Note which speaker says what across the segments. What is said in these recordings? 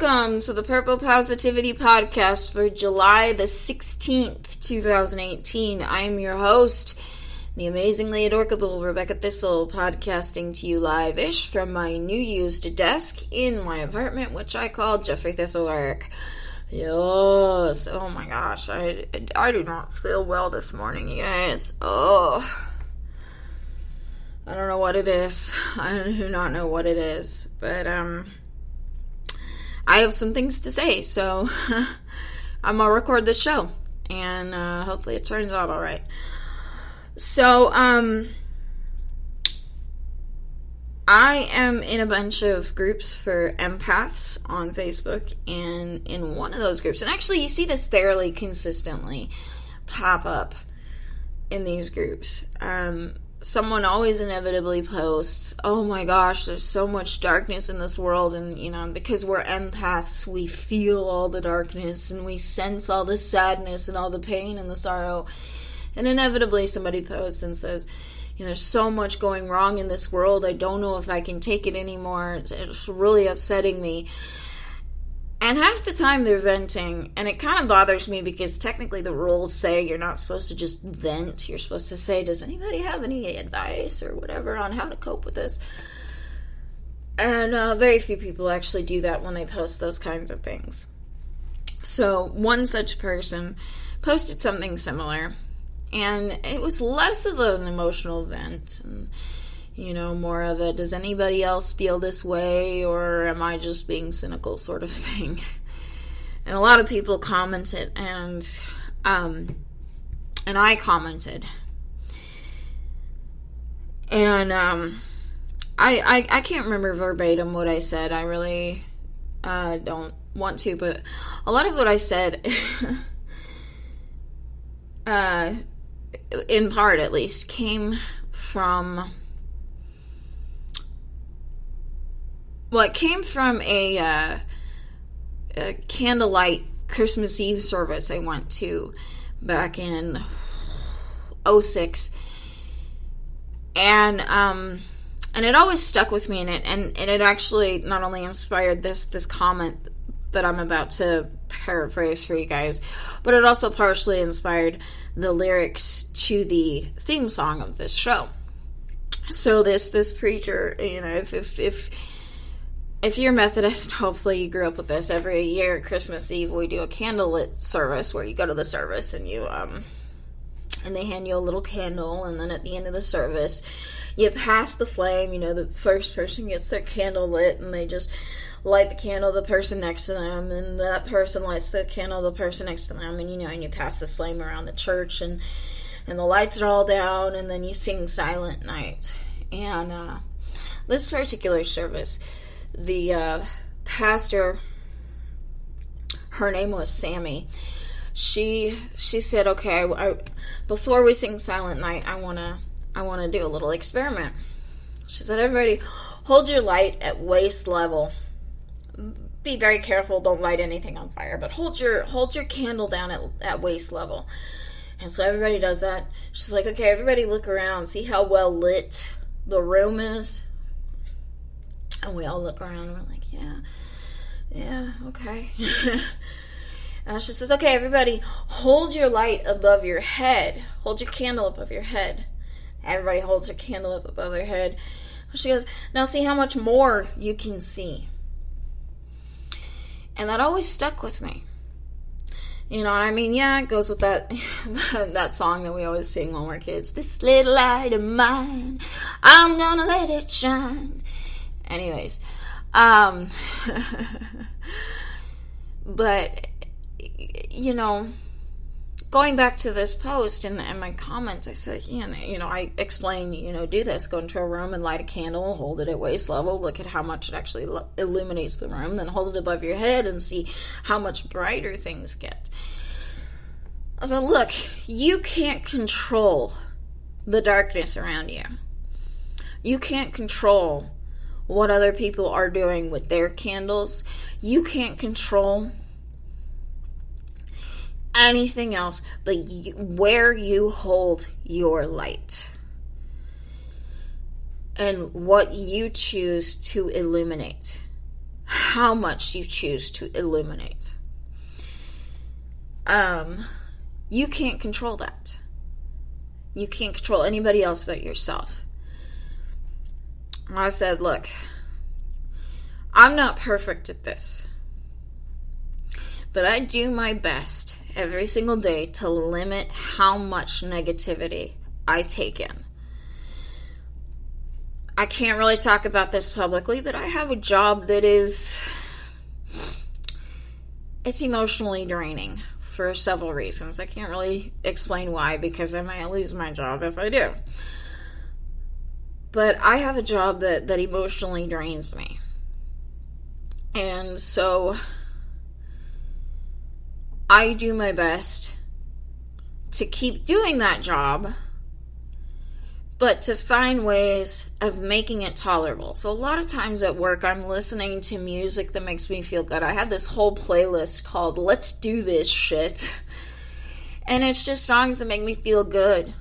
Speaker 1: welcome to the Purple Positivity Podcast for July the 16th, 2018. I am your host, the amazingly adorable Rebecca Thistle, podcasting to you live-ish from my new used desk in my apartment, which I call Jeffrey Thistlework. Yes, oh my gosh, I do not feel well this morning, you guys. Oh, I don't know what it is. I do not know what it is, but I have some things to say, so I'm gonna record this show, and hopefully it turns out alright. So, I am in a bunch of groups for empaths on Facebook, and in one of those groups, and actually you see this fairly consistently pop up in these groups, someone always inevitably posts, oh my gosh, there's so much darkness in this world, and, because we're empaths, we feel all the darkness, and we sense all the sadness, and all the pain, and the sorrow, and inevitably somebody posts and says, there's so much going wrong in this world, I don't know if I can take it anymore, it's really upsetting me. And half the time they're venting, and it kind of bothers me because technically the rules say you're not supposed to just vent. You're supposed to say, does anybody have any advice or whatever on how to cope with this? And very few people actually do that when they post those kinds of things. So one such person posted something similar, and it was less of an emotional vent, and more of a, does anybody else feel this way, or am I just being cynical sort of thing. And a lot of people commented, and I commented. And I can't remember verbatim what I said. I really don't want to, but a lot of what I said, in part at least, came from... Well, it came from a candlelight Christmas Eve service I went to back in 2006. And it always stuck with me, and it actually not only inspired this comment that I'm about to paraphrase for you guys, but it also partially inspired the lyrics to the theme song of this show. So this preacher, if you're Methodist, hopefully you grew up with this. Every year at Christmas Eve, we do a candlelit service where you go to the service and you, and they hand you a little candle, and then at the end of the service, you pass the flame. The first person gets their candle lit, and they just light the candle the person next to them, and that person lights the candle the person next to them, and and you pass this flame around the church, and the lights are all down, and then you sing Silent Night. And this particular service, the pastor, her name was Sammy, she said, okay, before we sing Silent Night, I want to do a little experiment. She said, everybody hold your light at waist level. Be very careful, don't light anything on fire, but hold your candle down at waist level. And so everybody does that. She's like, okay, everybody look around, see how well lit the room is. And we all look around and we're like, yeah, okay. And she says, okay, everybody, hold your light above your head. Hold your candle above your head. Everybody holds their candle up above their head. She goes, now see how much more you can see. And that always stuck with me. It goes with that that song that we always sing when we're kids. This little light of mine, I'm gonna let it shine. Anyways, but, going back to this post and my comments, I said, I explained, do this, go into a room and light a candle, hold it at waist level, look at how much it actually illuminates the room, then hold it above your head and see how much brighter things get. I said, look, you can't control the darkness around you. You can't control what other people are doing with their candles. You can't control anything else but where you hold your light and what you choose to illuminate. how much you choose to eliminate. You can't control that. You can't control anybody else but yourself. I said, look, I'm not perfect at this, but I do my best every single day to limit how much negativity I take in. I can't really talk about this publicly, but I have a job that it's emotionally draining for several reasons. I can't really explain why, because I might lose my job if I do. But I have a job that emotionally drains me. And so I do my best to keep doing that job, but to find ways of making it tolerable. So a lot of times at work, I'm listening to music that makes me feel good. I have this whole playlist called Let's Do This Shit. And it's just songs that make me feel good.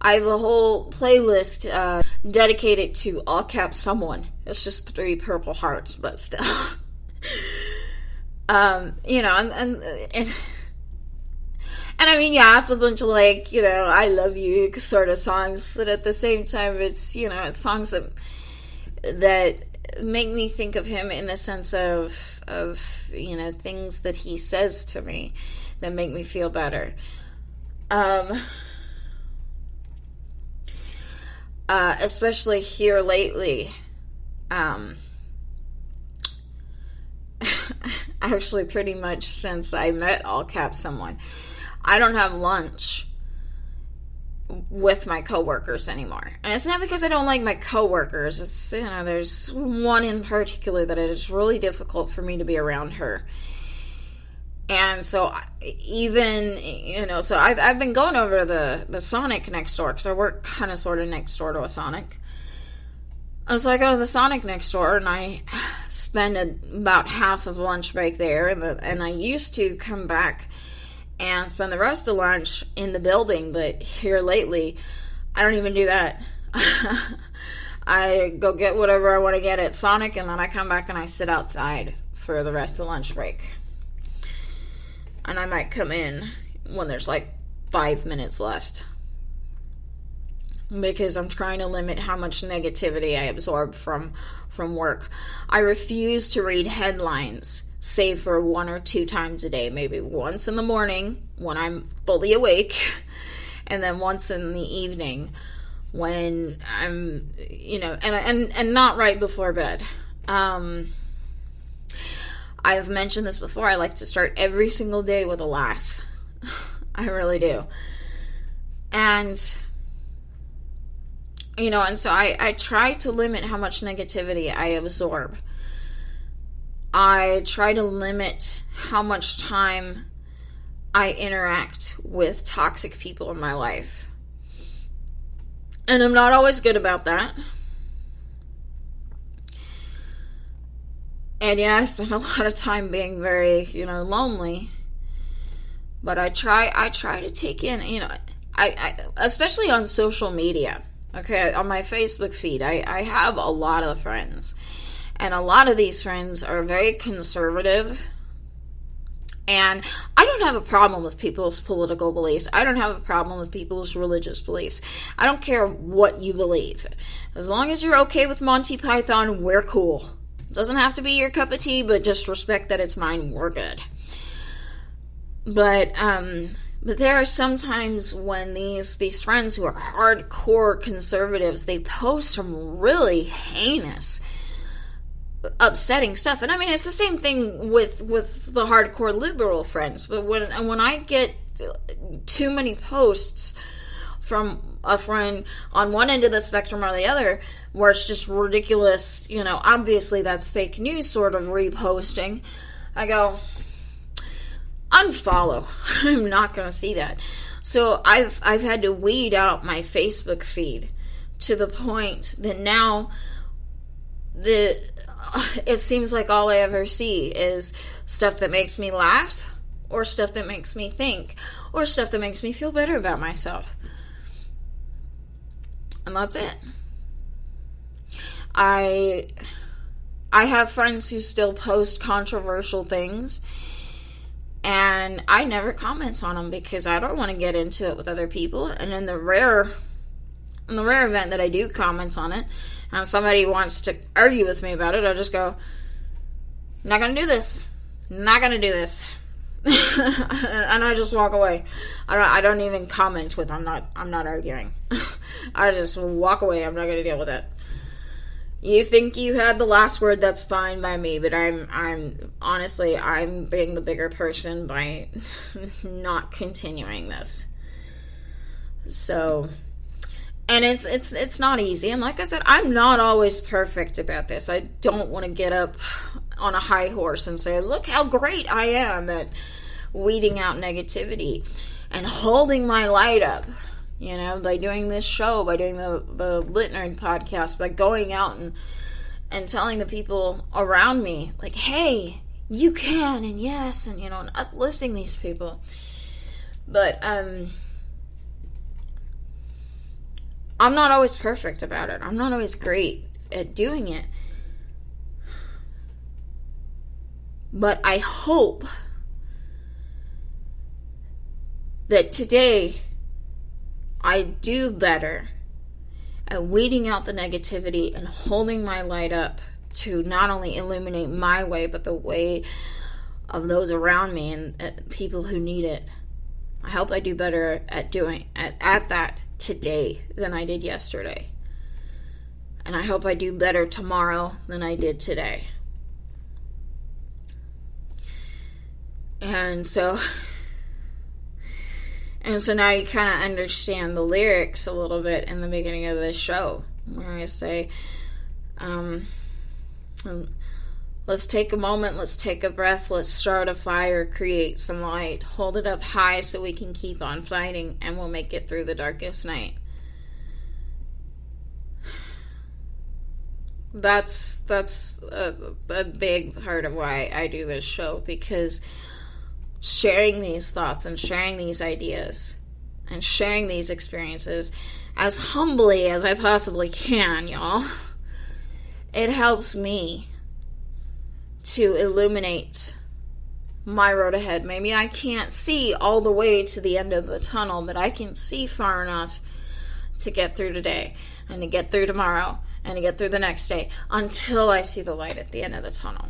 Speaker 1: I have a whole playlist dedicated to all caps someone. It's just 3 purple hearts, but still. You know, and I mean, yeah, it's a bunch of, like, you know, I love you sort of songs, but at the same time, it's, you know, it's songs that make me think of him in the sense of, you know, things that he says to me that make me feel better. Especially here lately, actually pretty much since I met all caps someone, I don't have lunch with my coworkers anymore. And it's not because I don't like my coworkers. It's, you know, there's one in particular that it is really difficult for me to be around her. And so even, you know, so I've been going over to the Sonic next door, because I work kind of sort of next door to a Sonic. And so I go to the Sonic next door, and I spend about half of lunch break there. And I used to come back and spend the rest of lunch in the building, but here lately, I don't even do that. I go get whatever I want to get at Sonic, and then I come back and I sit outside for the rest of lunch break. And I might come in when there's like 5 minutes left, because I'm trying to limit how much negativity I absorb from work. I refuse to read headlines, save for 1 or 2 times a day, maybe once in the morning when I'm fully awake, and then once in the evening when I'm, you know, and not right before bed. I've mentioned this before, I like to start every single day with a laugh. I really do. And, you know, and so I try to limit how much negativity I absorb. I try to limit how much time I interact with toxic people in my life. And I'm not always good about that. And yeah, I spend a lot of time being very, you know, lonely. But I try to take in, you know, I especially on social media. Okay, on my Facebook feed, I have a lot of friends. And a lot of these friends are very conservative. And I don't have a problem with people's political beliefs. I don't have a problem with people's religious beliefs. I don't care what you believe. As long as you're okay with Monty Python, we're cool. Doesn't have to be your cup of tea, but just respect that it's mine. We're good. But there are some times when these friends who are hardcore conservatives, they post some really heinous, upsetting stuff. And I mean, it's the same thing with the hardcore liberal friends. But when I get too many posts from a friend on one end of the spectrum or the other, where it's just ridiculous, you know, obviously that's fake news sort of reposting, I go, unfollow. I'm not going to see that. So I've had to weed out my Facebook feed to the point that now it seems like all I ever see is stuff that makes me laugh, or stuff that makes me think, or stuff that makes me feel better about myself. And that's it. I I have friends who still post controversial things, and I never comment on them because I don't want to get into it with other people. And in the rare event that I do comment on it, and somebody wants to argue with me about it, I just go, not gonna do this. Not gonna do this. And I just walk away. I don't even comment with I'm not arguing. I just walk away. I'm not gonna deal with it. You think you had the last word, that's fine by me, but I'm honestly, I'm being the bigger person by not continuing this. So, and it's not easy. And like I said, I'm not always perfect about this. I don't want to get up on a high horse and say, look how great I am at weeding out negativity and holding my light up, you know, by doing this show, by doing the Lit Nerd podcast, by going out and telling the people around me, like, hey, you can, and yes, and, you know, and uplifting these people. But I'm not always perfect about it. I'm not always great at doing it. But I hope that today I do better at weeding out the negativity and holding my light up to not only illuminate my way, but the way of those around me and people who need it. I hope I do better at doing at that today than I did yesterday. And I hope I do better tomorrow than I did today. And so now you kind of understand the lyrics a little bit in the beginning of this show, where I say, let's take a moment, let's take a breath, let's start a fire, create some light, hold it up high so we can keep on fighting, and we'll make it through the darkest night. That's a big part of why I do this show, because sharing these thoughts and sharing these ideas and sharing these experiences as humbly as I possibly can, y'all, it helps me to illuminate my road ahead. Maybe I can't see all the way to the end of the tunnel, but I can see far enough to get through today and to get through tomorrow and to get through the next day until I see the light at the end of the tunnel.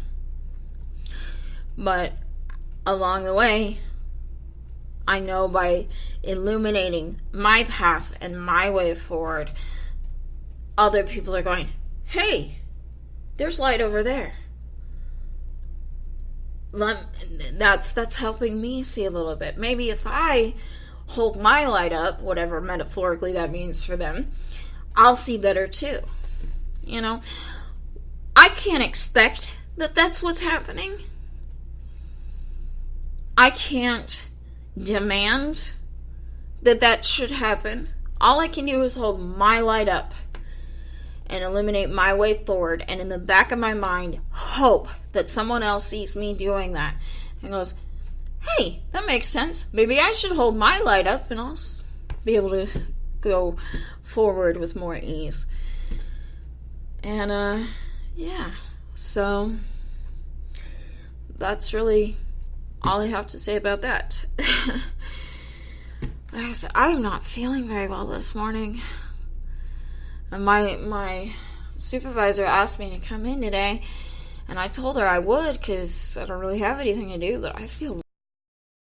Speaker 1: But along the way, I know by illuminating my path and my way forward, other people are going, hey, there's light over there. That's helping me see a little bit. Maybe if I hold my light up, whatever metaphorically that means for them, I'll see better too. You know, I can't expect that that's what's happening. I can't demand that should happen. All I can do is hold my light up and illuminate my way forward, and in the back of my mind, hope that someone else sees me doing that and goes, hey, that makes sense. Maybe I should hold my light up and I'll be able to go forward with more ease. And, yeah, so that's really all I have to say about that. Like I said, I'm not feeling very well this morning. And my supervisor asked me to come in today, and I told her I would because I don't really have anything to do, but I feel